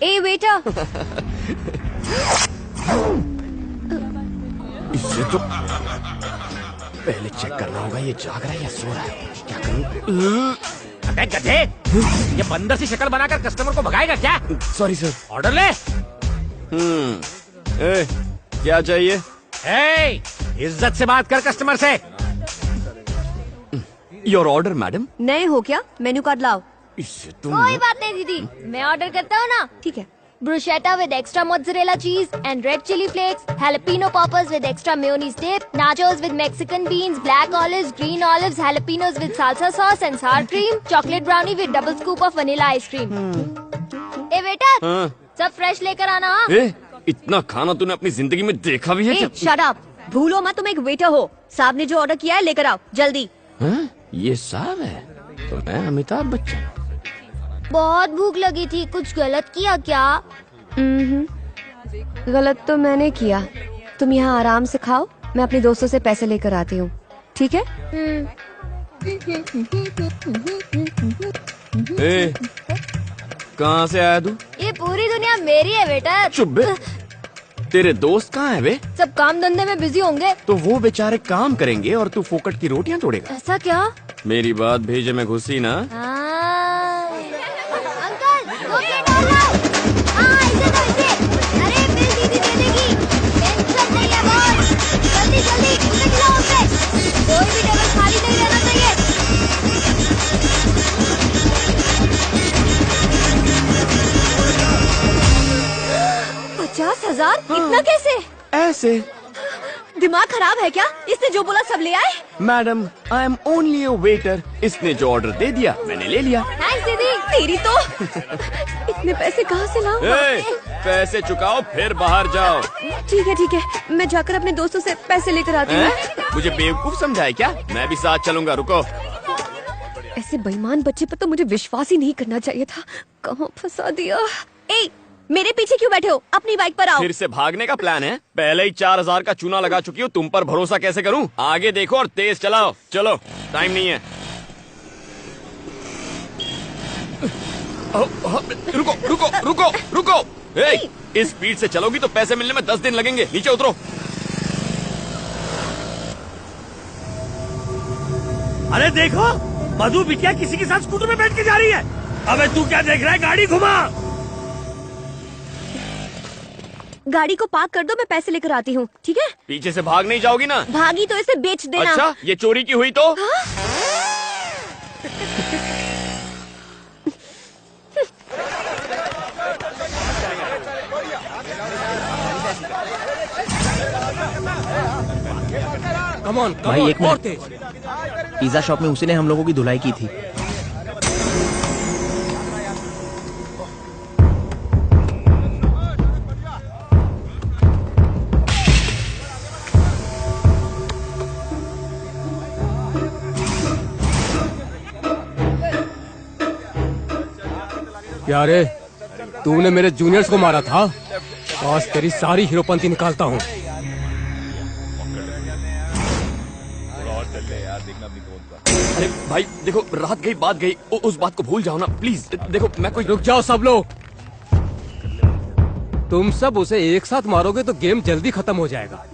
ए बेटा। इससे तो पहले चेक करना होगा ये जाग रहा है या सो रहा है। क्या करूं? अबे गधे, ये बंदर सी शक्ल बनाकर कस्टमर को भगाएगा क्या? Sorry sir. ऑर्डर ले। क्या चाहिए? ए, इज्जत से बात कर कस्टमर से। Your order madam. नए हो क्या? मेन्यू कार्ड लाओ। इससे तुम कोई बात नहीं दीदी, मैं ऑर्डर करता हूँ ना। ठीक है। Bruschetta with extra mozzarella cheese and red chili flakes, jalapeno poppers with extra mayonnaise dip, nachos with Mexican beans, black olives, green olives, jalapenos with salsa sauce and sour cream, chocolate brownie with double scoop of vanilla ice cream. ए बेटा, सब fresh लेकर आना। इतना खाना तूने अपनी जिंदगी में देखा भी है क्या? Shut up. भूलो मत तुम एक वेटर हो। साहब ने जो ऑर्डर किया है लेकर आओ जल्दी। ये साहब है तो मैं अमिताभ बच्चन। बहुत भूख लगी थी, कुछ गलत किया क्या? गलत तो मैंने किया। तुम यहाँ आराम से खाओ, मैं अपने दोस्तों से पैसे लेकर आती हूँ, ठीक है? कहाँ से आया तू? ये पूरी दुनिया मेरी है बेटा। चुप बे। तेरे दोस्त कहाँ है बे? सब काम धंधे में बिजी होंगे। तो वो बेचारे काम करेंगे और तू फोकट की रोटियां तोड़ेगा। ऐसा क्या? मेरी बात भेजे में घुसी ना। अंकल, 2 प्लेट और लाओ। हाँ, इसे तो इसे। अरे बिल दीदी दे देगी। टेंशन नहीं है बॉस। जल्दी जल्दी उसे खिलाओ उसे। कोई भी टेबल खाली नहीं रहना चाहिए। 50,000? इतना कैसे? ऐसे। दिमाग खराब है क्या? इसने जो बोला सब ले आए? Madam, I am only a waiter. इसने जो ऑर्डर दे दिया मैंने ले लिया। थैंक्स दीदी। तेरी तो इतने पैसे कहाँ से लाऊं? पैसे चुकाओ फिर बाहर जाओ। ठीक है, मैं जाकर अपने दोस्तों से पैसे लेकर आती हूँ। मुझे बेवकूफ समझा है क्या? मैं भी साथ चलूंगा, रुको। ऐसे बेईमान बच्चे पर तो मुझे विश्वास ही नहीं करना चाहिए था। कहाँ फंसा दिया। ए, मेरे पीछे क्यों बैठे हो? अपनी बाइक पर आओ। फिर से भागने का प्लान है? पहले ही 4,000 का चूना लगा चुकी हूँ, तुम पर भरोसा कैसे करूँ? आगे देखो और तेज चलाओ। चलो, टाइम नहीं है। रुको रुको रुको रुको। इस स्पीड से चलोगी तो पैसे मिलने में 10 दिन लगेंगे। नीचे उतरो। अरे देखो, मधु बिटिया किसी के साथ स्कूटर में बैठ के जा रही है। अबे तू क्या देख रहा है? गाड़ी घुमा। गाड़ी को पार्क कर दो, मैं पैसे लेकर आती हूँ, ठीक है? पीछे से भाग नहीं जाओगी ना? भागी तो इसे बेच देना। अच्छा, ये चोरी की हुई तो? कम ऑन भाई, एक और मिनट। तेज। पिज्जा शॉप में उसी ने हम लोगों की धुलाई की थी। क्या रे, तूने मेरे जूनियर्स को मारा था? आज तेरी सारी हीरोपंती निकालता हूँ। अरे भाई देखो, रात गई बात गई, उस बात को भूल जाओ ना प्लीज। देखो मैं कोई। रुक जाओ सब लोग। तुम सब उसे एक साथ मारोगे तो गेम जल्दी खत्म हो जाएगा,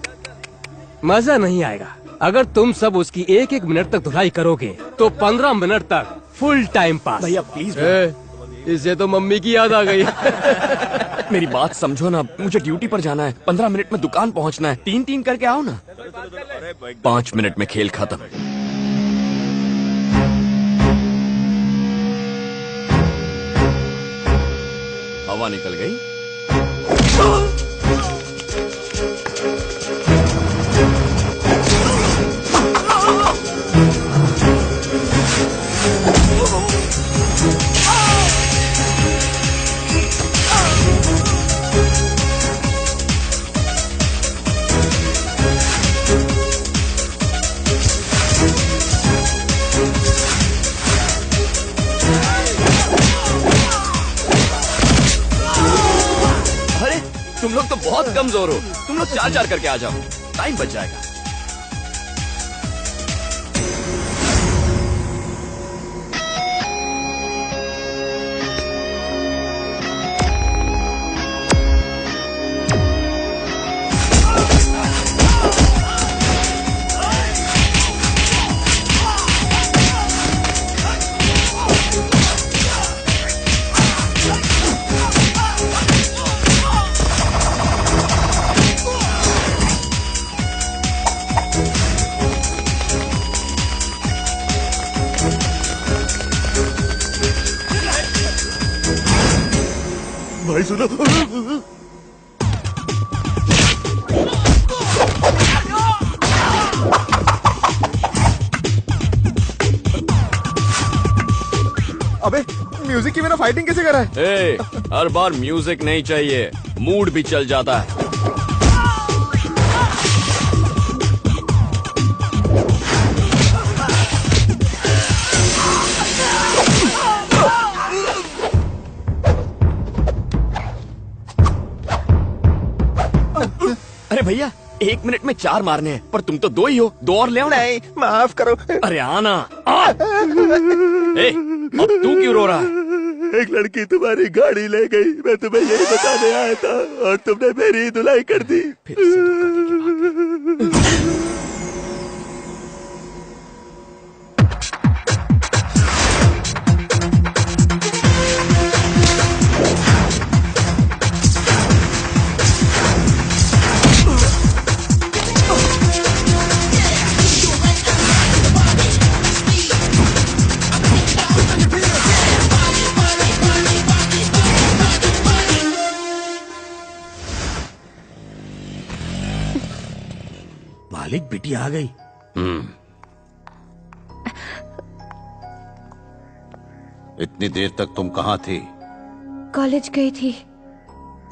मजा नहीं आएगा। अगर तुम सब उसकी एक एक मिनट तक धुलाई करोगे तो 15 मिनट तक फुल टाइम पास। भैया प्लीज। इसे तो मम्मी की याद आ गई। मेरी बात समझो ना, मुझे ड्यूटी पर जाना है। 15 मिनट में दुकान पहुंचना है। 3-3 करके आओ ना। 5 मिनट में खेल खत्म। हवा निकल गई। तुम लोग तो बहुत कमजोर हो। तुम लोग 4-4 करके आ जाओ, टाइम बच जाएगा। भाई सुनो। अबे म्यूजिक की बिना फाइटिंग कैसे कर रहा है? ए, हर बार म्यूजिक नहीं चाहिए, मूड भी चल जाता है। अरे भैया, 1 मिनट में 4 मारने हैं, पर तुम तो 2 ही हो, 2 और ले आओ ना। नहीं, माफ करो। अरे आना आ! ए, अब तू क्यों रो रहा है? एक लड़की तुम्हारी गाड़ी ले गई, मैं तुम्हें यही बताने आया था और तुमने मेरी धुलाई कर दी। फिर से धोखा की बात। मालिक, बेटी आ गई। इतनी देर तक तुम कहाँ थी? कॉलेज गई थी।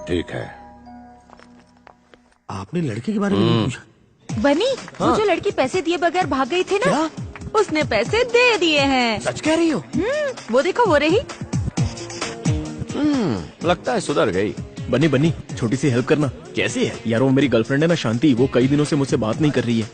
ठीक है। आपने लड़के के बारे में नहीं पूछा? बनी, वो जो लड़की पैसे दिए बगैर भाग गई थी ना, उसने पैसे दे दिए हैं। सच कह रही हो? वो देखो, वो रही। लगता है सुधर गई। बनी बनी, छोटी सी हेल्प करना। कैसी है? यार वो मेरी गर्लफ्रेंड है ना शांति, वो कई दिनों से मुझसे बात नहीं कर रही है।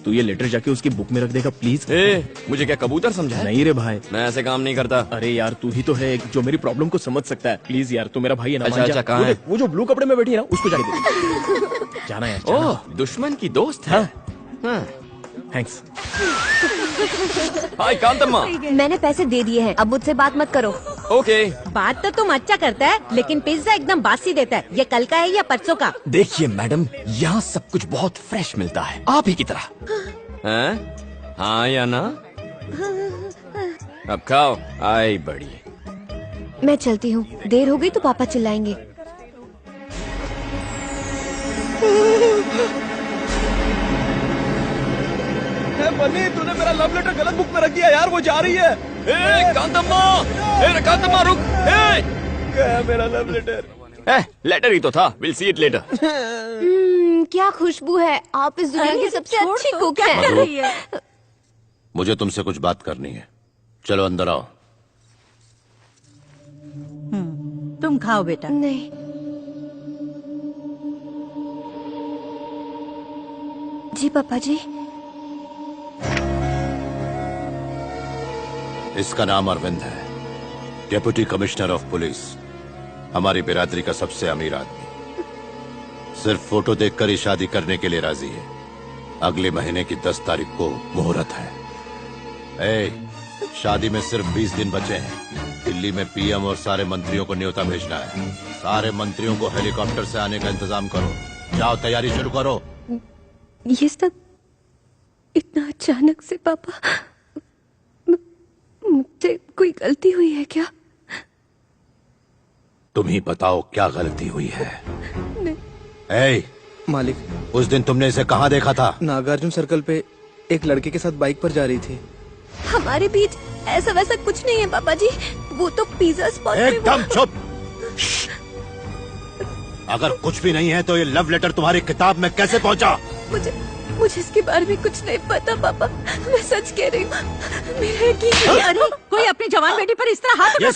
तू ये लेटर जाके उसकी बुक में रख देगा प्लीज। ए, मुझे क्या कबूतर समझा है? नहीं रे भाई। मैं ऐसे काम नहीं करता। अरे यार तू ही तो है एक जो मेरी प्रॉब्लम को समझ सकता है। प्लीज यार, तू मेरा भाई है ना। अच्छा, मान जा। अच्छा, कहाँ वो है? देख, वो जो ब्लू कपड़े में बैठी है ना, उसको जाके दे। जाना यार, जाना। ओह, दुश्मन की दोस्त है। हाँ। थैंक्स। हाय कांतम्मा। मैंने पैसे दे दिए हैं, अब मुझसे बात मत करो। ओके। बात तो तुम अच्छा करता है, लेकिन पिज्जा एकदम बासी देता है। ये कल का है या परसों का? देखिए मैडम, यहाँ सब कुछ बहुत फ्रेश मिलता है, आप ही की तरह। हैं? हाँ या ना? अब खाओ, आई बड़ी। मैं चलती हूँ, देर हो गई तो पापा चिल्लाएंगे। बनी, तूने मेरा लव लेटर गलत बुक में रख दिया यार, वो जा रही है। ए कांतम्मा, कांतम्मा रुक। ए, क्या मेरा लव लेटर? लेटर ही तो था। Will see it later. क्या खुशबू है, आप इस दुनिया की सबसे अच्छी कुक हैं। कर रही है? मुझे तुमसे कुछ बात करनी है। चलो अंदर आओ। तुम खाओ बेटा। नहीं, जी पापा जी। इसका नाम अरविंद है, डेप्यूटी कमिश्नर ऑफ पुलिस, हमारी बिरादरी का सबसे अमीर आदमी। सिर्फ फोटो देखकर ही शादी करने के लिए राजी है। अगले महीने की 10 तारीख को मुहूर्त है। शादी में सिर्फ 20 दिन बचे हैं। दिल्ली में पीएम और सारे मंत्रियों को न्योता भेजना है। सारे मंत्रियों को हेलीकॉप्टर से आने का इंतजाम करो। जाओ, तैयारी शुरू करो। ये सब इतना अचानक से पापा, मुझसे कोई गलती हुई है क्या? तुम ही बताओ क्या गलती हुई है। मालिक, उस दिन तुमने इसे कहाँ देखा था? नागार्जुन सर्कल पे एक लड़के के साथ बाइक पर जा रही थी। हमारे बीच ऐसा वैसा कुछ नहीं है पापा जी, वो तो पिज्जा स्पॉट में एकदम चुप। अगर कुछ भी नहीं है तो ये लव लेटर तुम्हारी किताब में कैसे पहुंचा? मुझे इसके बारे में कुछ नहीं पता पापा, मैं सच कह रही हूँ। मेरा यकीन। अरे, कोई अपनी जवान बेटी पर इस तरह हाथ उठाता है?